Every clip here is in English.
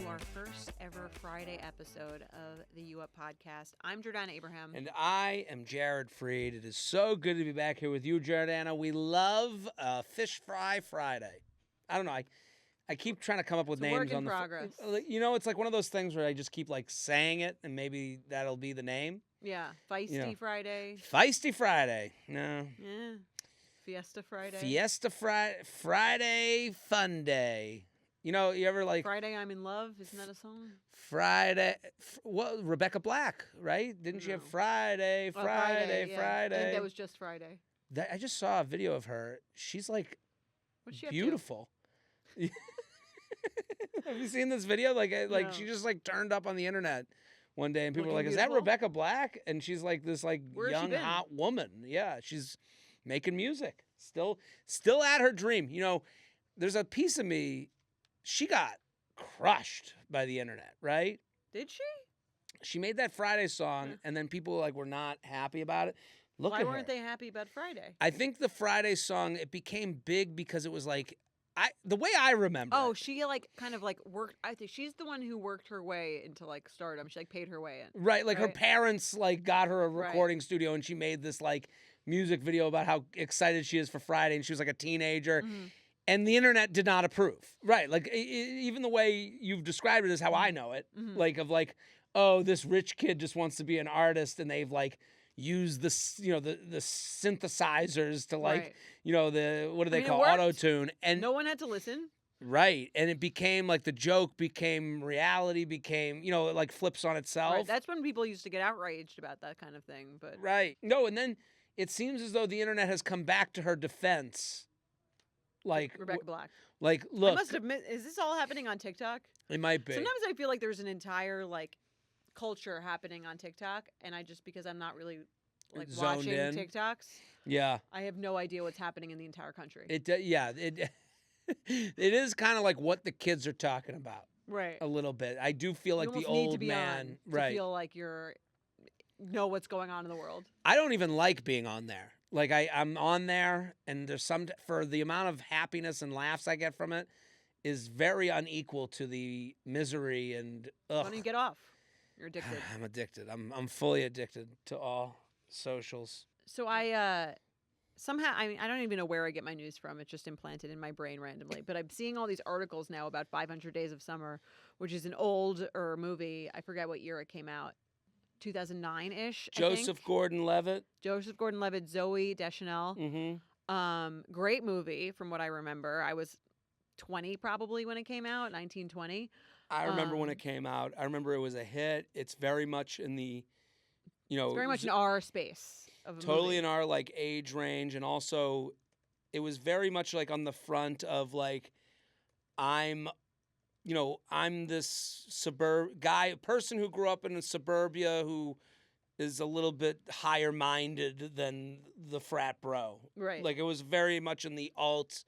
our first ever Friday episode of the U Up podcast. I'm Jordana Abraham. And I am Jared Freed. It is so good to be back here with you, Jordana. We love Fish Fry Friday. I don't know. I keep trying to come up with names work in on the progress. You know, it's like one of those things where I just keep like saying it, and maybe that'll be the name. Yeah, Feisty Friday. Feisty Friday. No. Yeah, Fiesta Friday. Fiesta Friday Fun Day. You know, you ever like Friday I'm in Love? Isn't that a song? Friday? Well, Rebecca Black, right? Didn't she have Friday? Oh, Friday. Friday. I think that was just Friday. I just saw a video of her. She's like What's she beautiful. Have you seen this video? Like No. she just like turned up on the internet one day, and people were like, Looking "Is that beautiful? Rebecca Black?" And she's like this like Where has she young been? hot woman. Yeah, she's making music. Still at her dream. You know, there's a piece of me. She got crushed by the internet, right? Did she? She made that Friday song, and then people like were not happy about it. Look Why at weren't her. they happy about Friday? I think the Friday song, it became big because it was like the way I remember. Oh, it, she kind of worked. I think she's the one who worked her way into stardom. She paid her way in. right, like her right? parents like got her a Right. recording studio, and she made this like music video about how excited she is for Friday, and she was like a teenager. Mhm. And the internet did not approve. Right. Like, even the way you've described it is how I know it. Mhm. Like, oh, this rich kid just wants to be an artist, and they've like used the synthesizers to like, Right. what do they mean, it call worked. auto-tune. And No one had to listen. right. And it became like the joke became reality, became, it like flips on itself. Right. That's when people used to get outraged about that kind of thing. But Right. No, and then it seems as though the internet has come back to her defense. Like Rebecca Black. Like, I look, must admit, is this all happening on TikTok? it might be. Sometimes I feel like there's an entire culture happening on TikTok, and because I'm not really Zoned watching in. TikToks, Yeah. I have no idea what's happening in the entire country. It it is kind of like what the kids are talking about right. a little bit. I do feel like you the almost need to old be man, on to right? feel like you're know what's going on in the world. I don't even like being on there. Like I'm on there, and there's for the amount of happiness and laughs I get from it is very unequal to the misery and Why don't you get off? You're addicted. I'm addicted. I'm fully addicted to all socials. So I somehow I don't even know where I get my news from. It's just implanted in my brain randomly. But I'm seeing all these articles now about 500 Days of Summer, which is an older movie. I forget what year it came out. 2009-ish. Joseph Gordon-Levitt. Joseph Gordon-Levitt, Zoe Deschanel. Mm-hmm. Great movie from what I remember. I was 20 probably when it came out, 1920. I remember when it came out. I remember it was a hit. It's very much in the, It's very much in our space of a totally movie. in our like age range, and also it was very much like on the front of like I'm this person who grew up in suburbia who is a little bit higher minded than the frat bro. Right. Like it was very much in the alt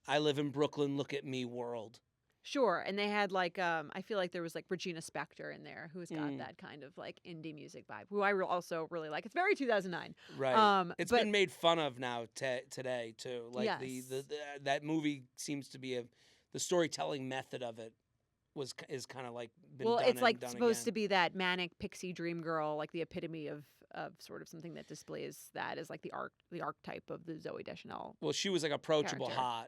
I live in Brooklyn, look at me world. Sure, and they had I feel like there was Regina Spektor in there, who's got that kind of indie music vibe, who I also really like. It's very 2009. Right. It's but- been made fun of now today too. Like Yes. the that movie seems to be the storytelling method of it is kind of been Well, done it's and done supposed to again. be that manic pixie dream girl, the epitome of sort of something that displays that as the archetype of the Zoe Deschanel. Well, she was approachable, character. hot.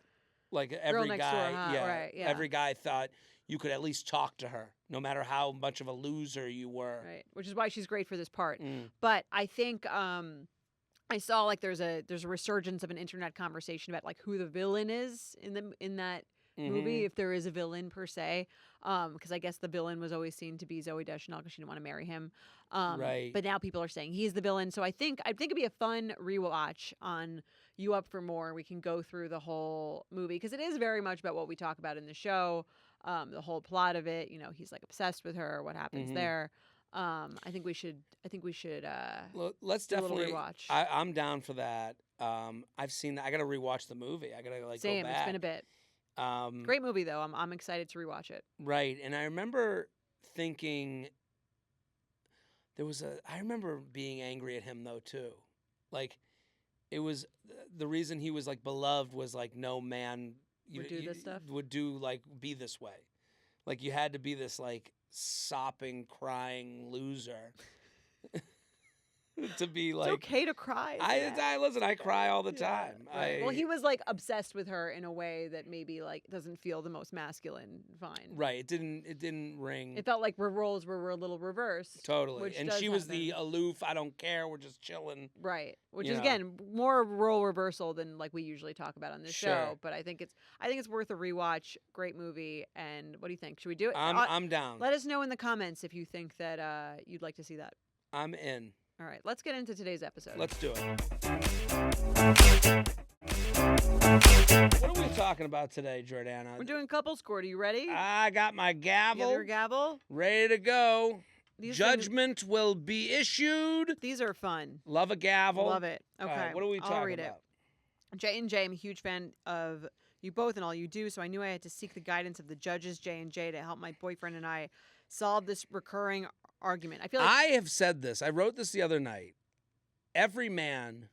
Like every next guy, door hot, right, yeah. every guy thought you could at least talk to her, no matter how much of a loser you were. Right, which is why she's great for this part. Mm. But I think I saw there's a resurgence of an internet conversation about who the villain is in that movie, if there is a villain per se, because I guess the villain was always seen to be Zoe Deschanel because she didn't want to marry him. Right. But now people are saying he's the villain. So I think it'd be a fun rewatch on You Up for More. We can go through the whole movie because it is very much about what we talk about in the show. The whole plot of it. He's obsessed with her. What happens there? I think we should. Let's do a little definitely rewatch. I'm down for that. I've seen. I got to rewatch the movie. I got to Same. go back. It's been a bit. Great movie though. I'm excited to rewatch it. Right, and I remember thinking I remember being angry at him though too. It was the reason he was beloved was no man Would do this stuff? would do be this way. like you had to be this like sopping, crying loser to be like. It's okay to cry. I listen. I cry all the time. Right. Well, he was like obsessed with her in a way that maybe like doesn't feel the most masculine. Fine. Right. It didn't ring. It felt like roles were a little reversed. Totally. And she was happen. the aloof. I don't care. We're just chilling. Right. Which You is know. again more role reversal than like we usually talk about on this Sure. show. But I think it's worth a rewatch. Great movie. And what do you think? Should we do it? I'm down. Let us know in the comments if you think that you'd like to see that. I'm in. All right. Let's get into today's episode. Let's do it. What are we talking about today, Jordana? We're doing couple score. Are you ready? I got my You have gavel your gavel. ready to go. These Judgment will be issued. These are fun. Love a gavel. Love it. Okay. All right, what are we I'll talking read about? it. J&J, I'm a huge fan of you both and all you do, so I knew I had to seek the guidance of the judges, J&J, to help my boyfriend and I solve this recurring argument. I feel like I have said this. I wrote this the other night. Every man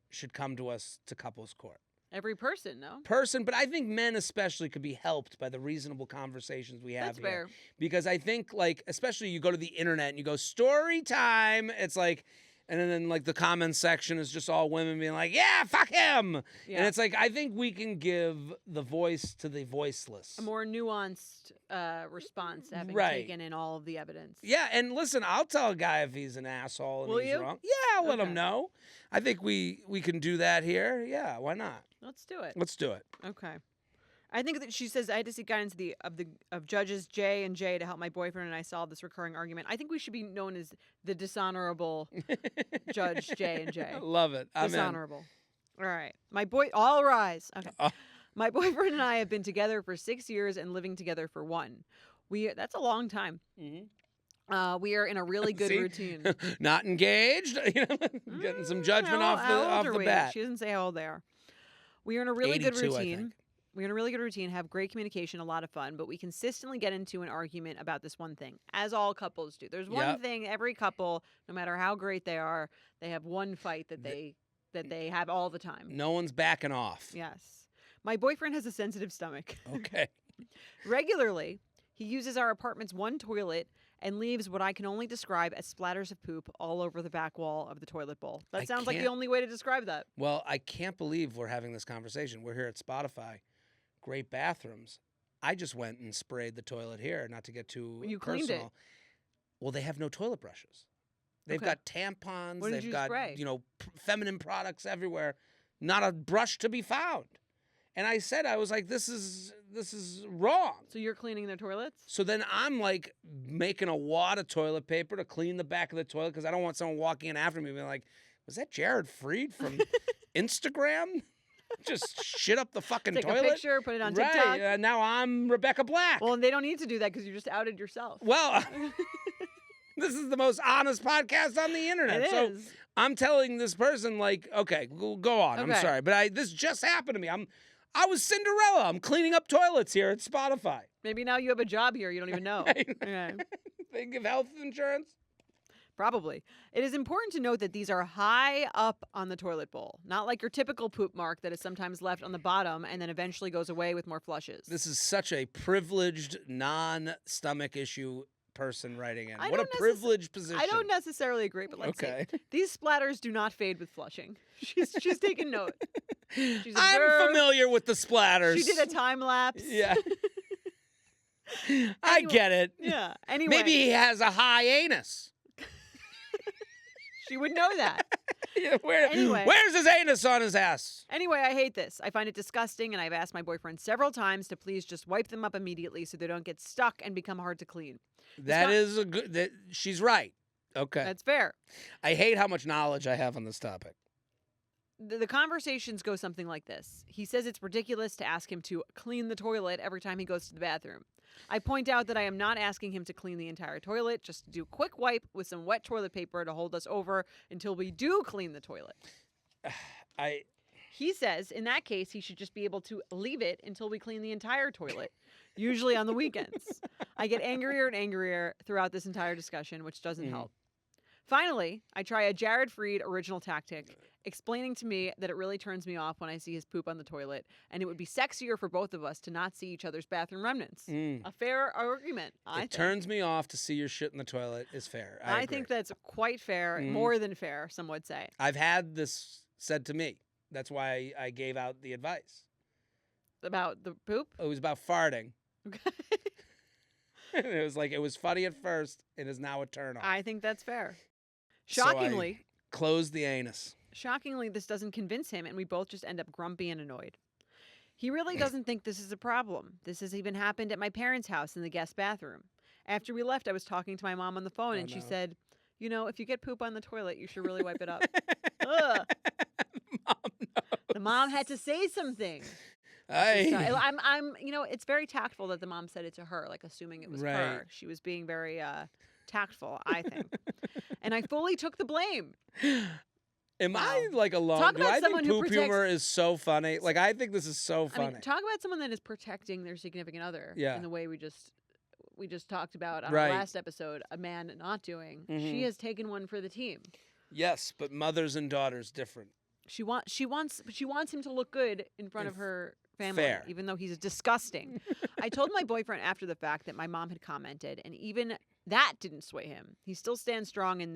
should come to us to couples court. every person, no? But I think men especially could be helped by the reasonable conversations we have That's here. fair. Because I think, like, especially you go to the internet and you go, story time. It's like, and then like the comment section is just all women being like, yeah, fuck him. Yeah. And it's like, I think we can give the voice to the voiceless. A more nuanced response to having Right. taken in all of the evidence. Yeah, and listen, I'll tell a guy if he's an asshole and Will he's you? wrong. Yeah, I'll let him Okay. know. I think we can do that here. Yeah, why not? Let's do it. Let's do it. Okay. I think that she says I had to seek guidance of judges J and J to help my boyfriend and I solve this recurring argument. I think we should be known as the dishonorable Judge J and J. Love it. I'm in. Dishonorable. All right. All rise. Okay. Oh. My boyfriend and I have been together for 6 years and living together for 1. That's a long time. Mhm. We are in a really good See? routine. Not engaged. Getting some judgment How off old are the we? bat. She doesn't say how old they are. We are in a really good 82, I routine. think. We're in a really good routine, have great communication, a lot of fun, but we consistently get into an argument about this one thing, as all couples do. There's one Yep. thing every couple, no matter how great they are, they have one fight that they have all the time. No one's backing off. Yes. My boyfriend has a sensitive stomach. Okay. Regularly, he uses our apartment's one toilet and leaves what I can only describe as splatters of poop all over the back wall of the toilet bowl. That I sounds like the can't- only way to describe that. Well, I can't believe we're having this conversation. We're here at Spotify. Great bathrooms. I just went and sprayed the toilet here, not to get too You cleaned it. personal. Well, they have no toilet brushes. They've Okay. got tampons. What did They've you got spray? feminine products everywhere. Not a brush to be found. And I said, I was like, this is wrong. So you're cleaning their toilets? So then I'm like making a wad of toilet paper to clean the back of the toilet because I don't want someone walking in after me being like, was that Jared Freed from Instagram? Just shit up the fucking Take toilet. a picture, put it on Right. TikTok. Now I'm Rebecca Black. Well, and they don't need to do that because you just outed yourself. Well, this is the most honest podcast on the internet. It So is. I'm telling this person, like, okay, go on. I'm Okay. sorry, but this just happened to me. I was Cinderella. I'm cleaning up toilets here at Spotify. Maybe now you have a job here. You don't even know. Right. Okay. They give health insurance. Probably. It is important to note that these are high up on the toilet bowl, not like your typical poop mark that is sometimes left on the bottom and then eventually goes away with more flushes. This is such a privileged, non-stomach issue person writing in. I What a don't privileged position. I don't necessarily agree, but let's Okay. see. These splatters do not fade with flushing. She's taken note. I'm observed. familiar with the splatters. She did a time lapse. Yeah. I Anyway- get it. Yeah. Anyway, Maybe he has a high anus. she would know that. Yeah, Anyway. Where's his anus on his ass? Anyway, I hate this. I find it disgusting, and I've asked my boyfriend several times to please just wipe them up immediately so they don't get stuck and become hard to clean. That not- is a good. She's right. Okay. That's fair. I hate how much knowledge I have on this topic. The conversations go something like this. He says it's ridiculous to ask him to clean the toilet every time he goes to the bathroom. I point out that I am not asking him to clean the entire toilet, just to do a quick wipe with some wet toilet paper to hold us over until we do clean the toilet. He says in that case, he should just be able to leave it until we clean the entire toilet, usually on the weekends. I get angrier and angrier throughout this entire discussion, which doesn't Mhm. help. Finally, I try a Jared Freed original tactic, explaining to me that it really turns me off when I see his poop on the toilet, and it would be sexier for both of us to not see each other's bathroom remnants. A fair argument, I think. It turns me off to see your shit in the toilet is fair. I agree. think that's quite fair, more than fair, some would say. I've had this said to me. That's why I gave out the advice. About the poop? It was about farting. Okay. It was like, it was funny at first. It is now a turn off. I think that's fair. So I Shockingly, closed the anus. this doesn't convince him, and we both just end up grumpy and annoyed. He really doesn't think this is a problem. This has even happened at my parents' house in the guest bathroom. After we left, I was talking to my mom on the phone, and she said, you know, if you get poop on the toilet, you should really wipe it up. Ugh. Mom knows. The mom had to say something. I'm, you know, it's very tactful that the mom said it to her, like assuming it was Right. her. She was being very tactful, I think. And I fully took the blame. Am Wow. I like alone? Talk Do about I someone think who poop humor is so funny? Like, I think this is so funny. I mean, talk about someone that is protecting their significant other Yeah. in the way we just talked about on Right. our last episode, a man not doing. Mhm. She has taken one for the team. Yes, but mothers and daughters different. She wants him to look good in front of her family, Fair. even though he's disgusting. I told my boyfriend after the fact that my mom had commented, and even that didn't sway him. He still stands strong in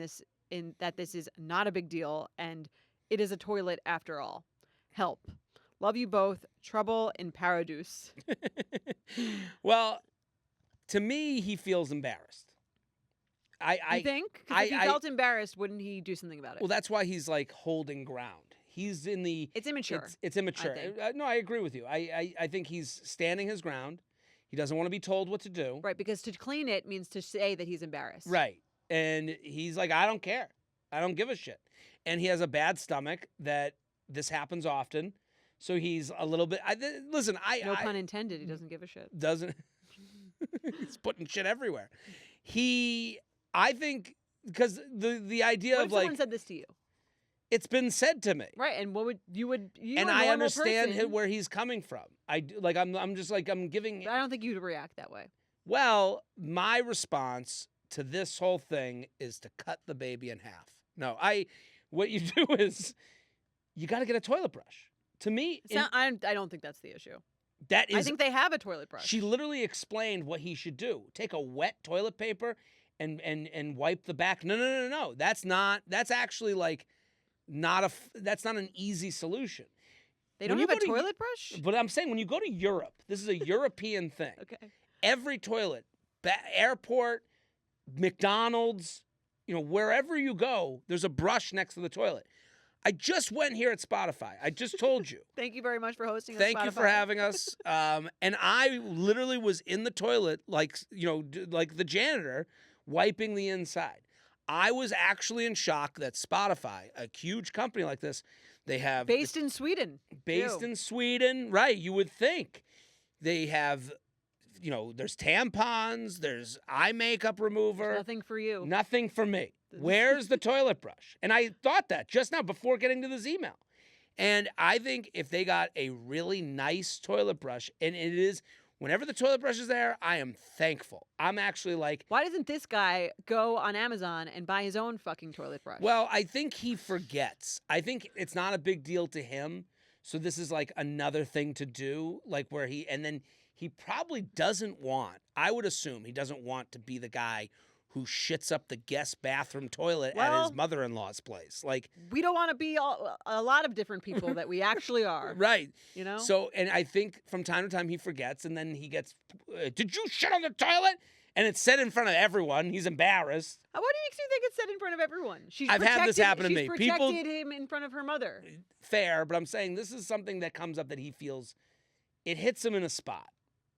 that this is not a big deal, and it is a toilet after all. Help. Love you both. Trouble in Paradise. Well, to me, he feels embarrassed. You think? 'Cause if he felt embarrassed, wouldn't he do something about it? Well, that's why he's like holding ground. He's in the. It's immature. It's immature. think. No, I agree with you. I think he's standing his ground. He doesn't want to be told what to do. Right, because to clean it means to say that he's embarrassed. Right. And he's like, I don't care. I don't give a shit. And he has a bad stomach that this happens often. So he's a little bit. Listen, No pun intended. He doesn't give a shit. doesn't. He's putting shit everywhere. I think, because the idea What of if like, someone said this to you? it's been said to me. Right, and what would you? And a I normal understand person, where he's coming from. I'm just like, I'm giving. but I don't think you'd react that way. Well, my response to this whole thing is to cut the baby in half. No, what you do is you got to get a toilet brush. To me, I don't think that's the issue. that is. I think they have a toilet brush. She literally explained what he should do. Take a wet toilet paper and wipe the back. No. That's actually like that's not an easy solution. They don't when have you a go to- toilet brush? But I'm saying when you go to Europe, this is a European thing. Okay. Every toilet, airport, McDonald's, wherever you go, there's a brush next to the toilet. I just went here at Spotify. I just told you. Thank you very much for hosting us. Thank you for having us. And I literally was in the toilet, like the janitor, wiping the inside. I was actually in shock that Spotify, a huge company like this, they have Based in Sweden. in Sweden, right? You would think they have, there's tampons, there's eye makeup remover. There's nothing for you. Nothing for me. Where's the toilet brush? And I thought that just now before getting to this email. And I think if they got a really nice toilet brush, and it is, whenever the toilet brush is there, I am thankful. I'm actually like, Why doesn't this guy go on Amazon and buy his own fucking toilet brush? well, I think he forgets. I think it's not a big deal to him. So this is like another thing to do, like where and then he probably doesn't want, I would assume he doesn't want to be the guy who shits up the guest bathroom toilet at his mother-in-law's place. Like, we don't want to be a lot of different people that we actually are. right. You know? So, and I think from time to time he forgets, and then he gets, did you shit on the toilet? And it's said in front of everyone. He's embarrassed. What makes you think it's said in front of everyone? I've had this happen to me. She's People protected him in front of her mother. Fair, but I'm saying this is something that comes up that he feels it hits him in a spot.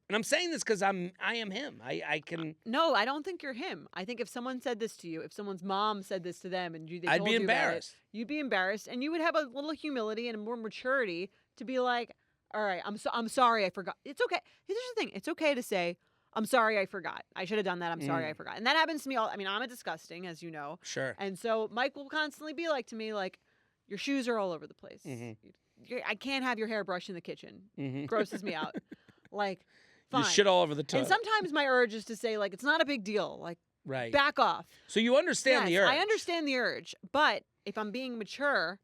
And I'm saying this because I am him. I can. No, I don't think you're him. I think if someone said this to you, if someone's mom said this to them, and they I'd told be you about it, embarrassed. you'd be embarrassed, and you would have a little humility and more maturity to be like, "All right, I'm sorry, I forgot." It's okay. Here's the thing: it's okay to say, "I'm sorry, I forgot. I should have done that. I'm sorry, I forgot." And that happens to me all. I mean, I'm a disgusting, as you know. Sure. And so Mike will constantly be like to me, like, "Your shoes are all over the place. I can't have your hair brushed in the kitchen. Grosses me out." Like. Fine. You shit all over the toilet. And sometimes my urge is to say, like, it's not a big deal. Like, Right. Back off. So you understand the Yes, urge. I understand the urge, but if I'm being mature,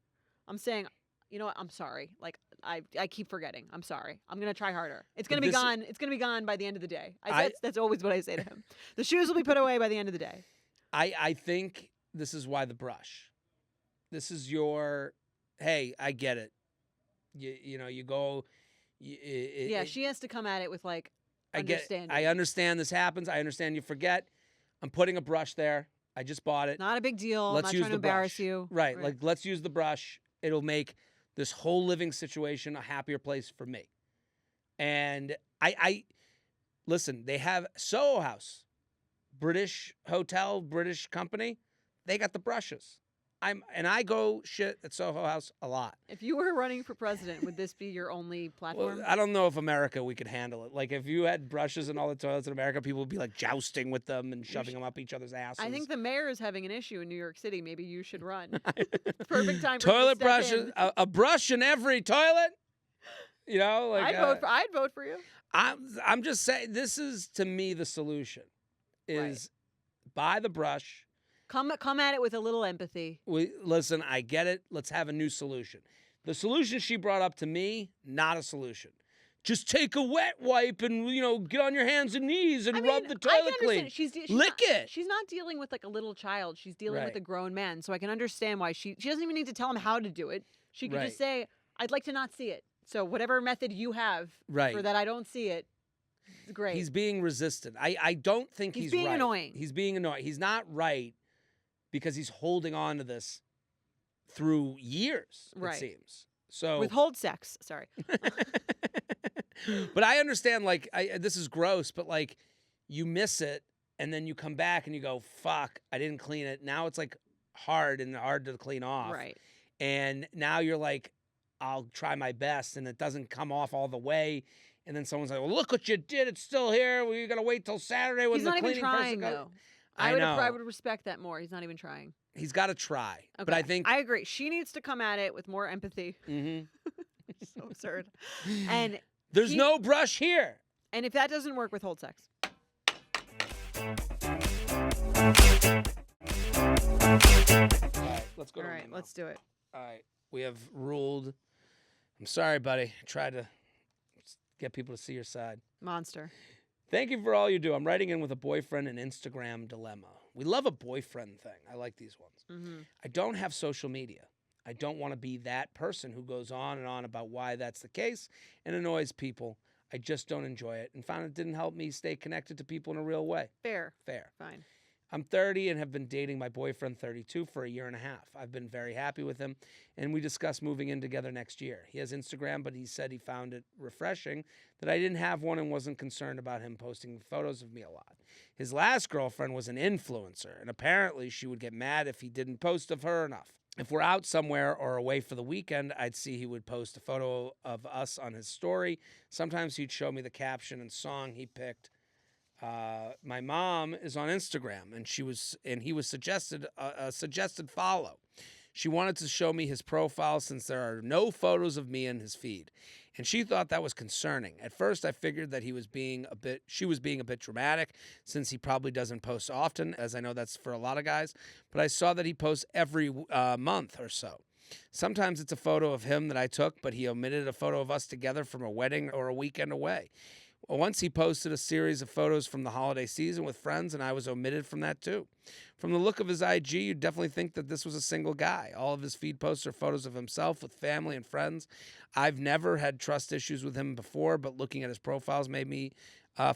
I'm saying, you know what? I'm sorry. Like I keep forgetting. I'm sorry. I'm gonna try harder. It's gonna But be this- gone. It's gonna be gone by the end of the day. I- That's always what I say to him. The shoes will be put away by the end of the day. I think this is why the brush. This is your, hey, I get it. You know, you go. Yeah, she has to come at it with like I get. understanding. I understand this happens. I understand you forget. I'm putting a brush there. I just bought it. Not a big deal. Let's Not use trying to the embarrass brush. you. Right. Like, let's use the brush. It'll make this whole living situation a happier place for me. And I listen, they have Soho House, British hotel, British company. They got the brushes. I go shit at Soho House a lot. If you were running for president, would this be your only platform? Well, I don't know if America we could handle it. Like if you had brushes in all the toilets in America, people would be like jousting with them and shoving them up each other's asses. I think the mayor is having an issue in New York City. Maybe you should run. Perfect time for you to toilet step brushes, in. a brush in every toilet. You know, like I'd vote for you. I'm just saying this is to me the solution is buy the brush. Come at it with a little empathy. Listen, I get it. Let's have a new solution. The solution she brought up to me, not a solution. Just take a wet wipe and get on your hands and knees and rub the toilet clean. She's Lick it. She's not dealing with like a little child. She's dealing with Right. a grown man. So I can understand why she doesn't even need to tell him how to do it. She could Right. just say, "I'd like to not see it." So whatever method you have Right. for that, I don't see it. It's great. He's being resistant. I don't think He's he's being right. annoying. He's being annoying. He's not right because he's holding on to this through years, Right. it seems. So Withhold sex. Sorry. but I understand, like, this is gross, but like you miss it and then you come back and you go, fuck, I didn't clean it. Now it's like hard to clean off. Right. And now you're like, I'll try my best and it doesn't come off all the way. And then someone's like, well, look what you did. It's still here. Well, you got to wait till Saturday when He's the not even cleaning person trying goes. though. I I know. would respect that more. He's not even trying. He's got to try. Okay. But I think I agree. She needs to come at it with more empathy. Mhm. So absurd. And there's he- no brush here. if that doesn't work, withhold sex. All right, let's go All to right, Limo. let's do it. All right, we have ruled. I'm sorry, buddy. I tried to get people to see your side. Monster. Thank you for all you do. I'm writing in with a boyfriend and Instagram dilemma. We love a boyfriend thing. I like these ones. Mm-hmm. I don't have social media. I don't want to be that person who goes on and on about why that's the case and annoys people. I just don't enjoy it and found it didn't help me stay connected to people in a real way. Fair. Fair. Fine. I'm 30 and have been dating my boyfriend, 32, for a year and a half. I've been very happy with him, and we discussed moving in together next year. He has Instagram, but he said he found it refreshing that I didn't have one and wasn't concerned about him posting photos of me a lot. His last girlfriend was an influencer, and apparently she would get mad if he didn't post of her enough. If we're out somewhere or away for the weekend, I'd see he would post a photo of us on his story. Sometimes he'd show me the caption and song he picked. My mom is on Instagram, and he was suggested a suggested follow. She wanted to show me his profile since there are no photos of me in his feed, and she thought that was concerning. At first, I figured that she was being a bit dramatic since he probably doesn't post often, as I know that's for a lot of guys. But I saw that he posts every month or so. Sometimes it's a photo of him that I took, but he omitted a photo of us together from a wedding or a weekend away. Once he posted a series of photos from the holiday season with friends, and I was omitted from that too. From the look of his IG, you'd definitely think that this was a single guy. All of his feed posts are photos of himself with family and friends. I've never had trust issues with him before, but looking at his profiles made me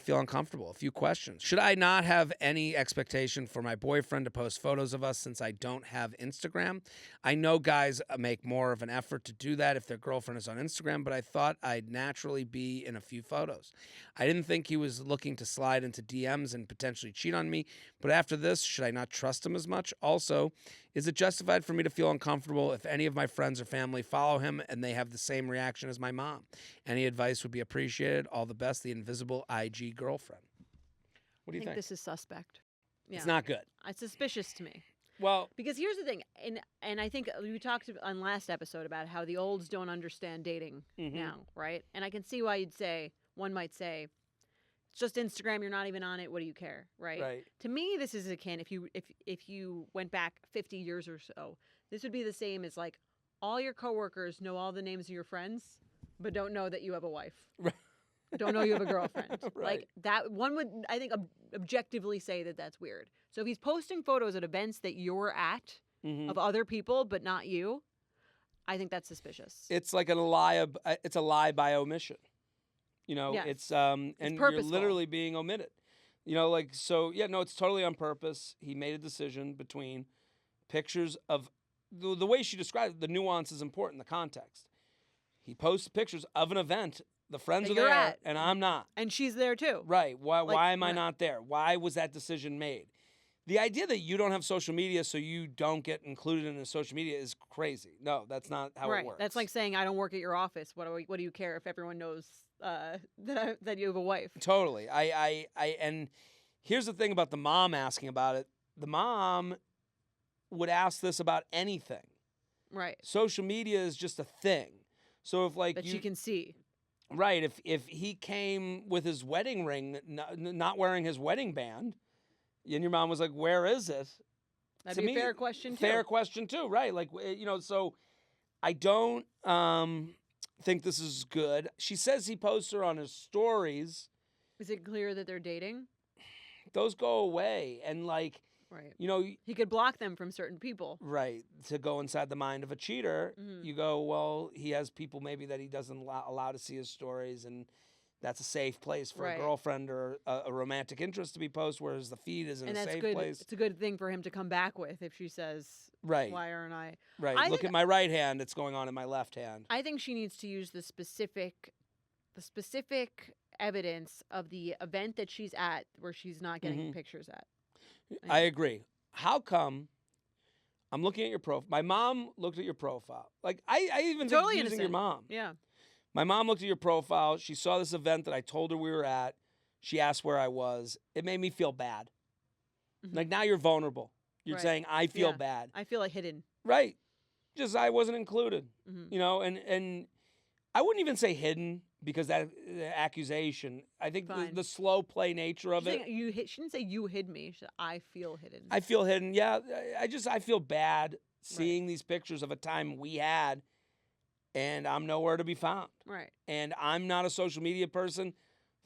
feel uncomfortable. A few questions. Should I not have any expectation for my boyfriend to post photos of us since I don't have Instagram? I know guys make more of an effort to do that if their girlfriend is on Instagram, but I thought I'd naturally be in a few photos. I didn't think he was looking to slide into DMs and potentially cheat on me, but after this, should I not trust him as much? Also, is it justified for me to feel uncomfortable if any of my friends or family follow him and they have the same reaction as my mom? Any advice would be appreciated. All the best, the invisible IG girlfriend. What do you I think think? this is suspect. Yeah. It's not good. It's suspicious to me. Well, Because here's the thing, and I think we talked on last episode about how the olds don't understand dating Mhm. now, right? And I can see why one might say, just Instagram. You're not even on it. What do you care, right? Right. To me, this is akin. If you went back 50 years or so, this would be the same as like all your coworkers know all the names of your friends, but don't know that you have a wife. Right. Don't know you have a girlfriend. Right. Like that one would, I think, objectively say that that's weird. So if he's posting photos at events that you're at Mhm. of other people but not you, I think that's suspicious. It's like a lie. It's a lie by omission. You know, Yes. it's and you're purposeful. literally being omitted. You know, like so. Yeah, no, it's totally on purpose. He made a decision between pictures of the way she described it, the nuance is important. The context. He posts pictures of an event. The friends That are you're there, at. and I'm not. And she's there too. Right. Why? Like, Why am I yeah. not there? Why was that decision made? The idea that you don't have social media so you don't get included in the social media is crazy. No, that's not how Right. it works. That's like saying I don't work at your office. What do you care if everyone knows that you have a wife? Totally. And here's the thing about the mom asking about it. The mom would ask this about anything. Right. Social media is just a thing. So if like That she can see. right, if he came with his wedding ring, not wearing his wedding band, and your mom was like, "Where is it?" That'd To be me, a fair question too. Fair question too, right? Like you know, so I don't think this is good. She says he posts her on his stories. Is it clear that they're dating? Those go away, and like Right. you know, He could block them from certain people. right, to go inside the mind of a cheater, Mhm. you go, well, he has people maybe that he doesn't allow to see his stories, and that's a safe place for Right. a girlfriend or a romantic interest to be posted, whereas the feed is in And a that's safe good. place. It's a good thing for him to come back with if she says, Right, "Why aren't I?" right. I Look think- at my right hand; it's going on in my left hand. I think she needs to use the specific evidence of the event that she's at where she's not getting Mhm. pictures at. I agree. How come? I'm looking at your profile. My mom looked at your profile. Like I even Totally think using your innocent. mom. Yeah. My mom looked at your profile. She saw this event that I told her we were at. She asked where I was. It made me feel bad. Mhm. Like now you're vulnerable. You're Right. saying I feel Yeah. bad. I feel like hidden. Right. Just I wasn't included. Mhm. You know, and I wouldn't even say hidden because that accusation. I think Fine. the slow play nature of She's it. saying she didn't say you hid me. She said, I feel hidden. I feel hidden. Yeah, I feel bad seeing these pictures of a time we had, and I'm nowhere to be found. Right. And I'm not a social media person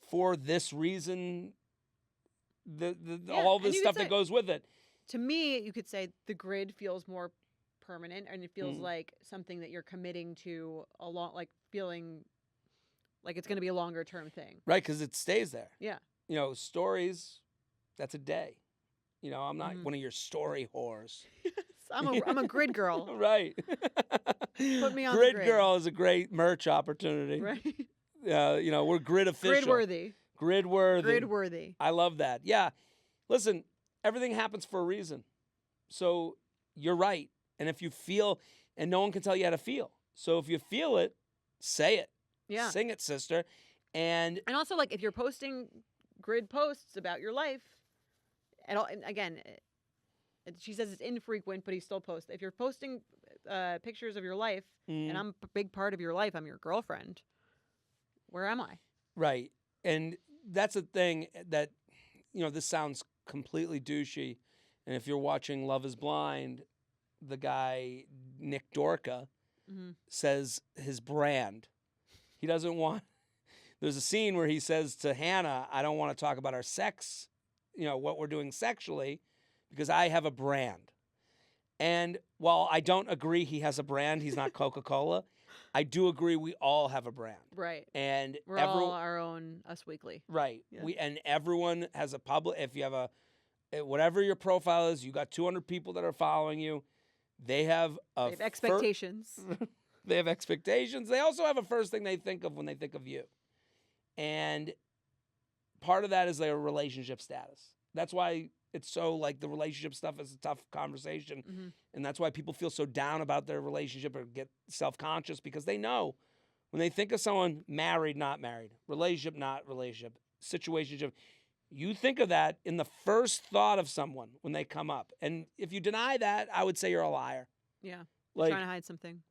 for this reason. Yeah, All and this you could stuff say- that goes with it. To me, you could say the grid feels more permanent, and it feels Mm. like something that you're committing to a long, like feeling like it's going to be a longer term thing. Right, because it stays there. Yeah. You know, stories, that's a day. You know, I'm not Mhm. one of your story whores. I'm a grid girl, Right. Put me on the Grid grid. Girl is a great merch opportunity. right? You know, we're grid official. Grid worthy. Grid worthy. Grid worthy. I love that. Yeah. Listen, everything happens for a reason. So you're right. And if you feel, and no one can tell you how to feel. So if you feel it, say it. Yeah. Sing it, sister. And And also, like, if you're posting grid posts about your life, and again, she says it's infrequent, but he still posts. If you're posting pictures of your life, mm, and I'm a big part of your life, I'm your girlfriend. Where am I? right. And that's a thing that, you know, this sounds completely douchey. And if you're watching Love is Blind, the guy, Nick Dorka, Mm-hmm. says his brand. He doesn't want. There's a scene where he says to Hannah, I don't want to talk about our sex, you know, what we're doing sexually, because I have a brand. And while I don't agree he has a brand, he's not Coca-Cola, I do agree we all have a brand. Right. And We're all our own Us Weekly. right. Yeah. And everyone has a public, if you have whatever your profile is, you got 200 people that are following you. They have They have expectations. They have expectations. They also have a first thing they think of when they think of you. And part of that is their relationship status. That's why it's so like the relationship stuff is a tough conversation. Mhm. And that's why people feel so down about their relationship or get self-conscious because they know when they think of someone married, not married, relationship, not relationship, situationship, you think of that in the first thought of someone when they come up. And if you deny that, I would say you're a liar. Yeah. Like, Trying to hide something.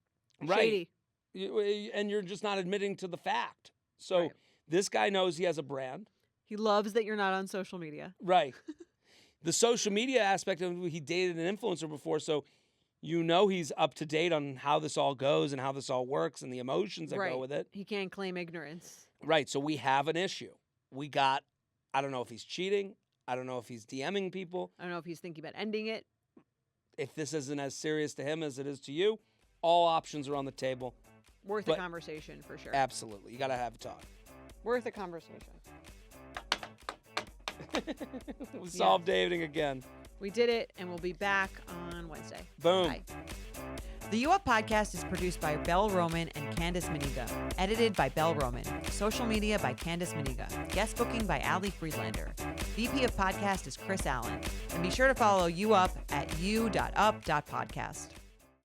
right. Shady. And you're just not admitting to the fact. So Right. this guy knows he has a brand. He loves that you're not on social media. Right. The social media aspect of it, he dated an influencer before, so you know he's up to date on how this all goes and how this all works and the emotions that go with it. He can't claim ignorance. Right. So we have an issue. I don't know if he's cheating. I don't know if he's DMing people. I don't know if he's thinking about ending it. If this isn't as serious to him as it is to you, all options are on the table. Worth a conversation for sure. Absolutely. You got to have a talk. Worth a conversation. We solved dating again. We did it, and we'll be back on Wednesday. Boom. Bye. The U Up podcast is produced by Belle Roman and Candace Maniga. Edited by Belle Roman. Social media by Candace Maniga. Guest booking by Ali Friedlander. VP of podcast is Chris Allen. And be sure to follow U Up at u.up.podcast.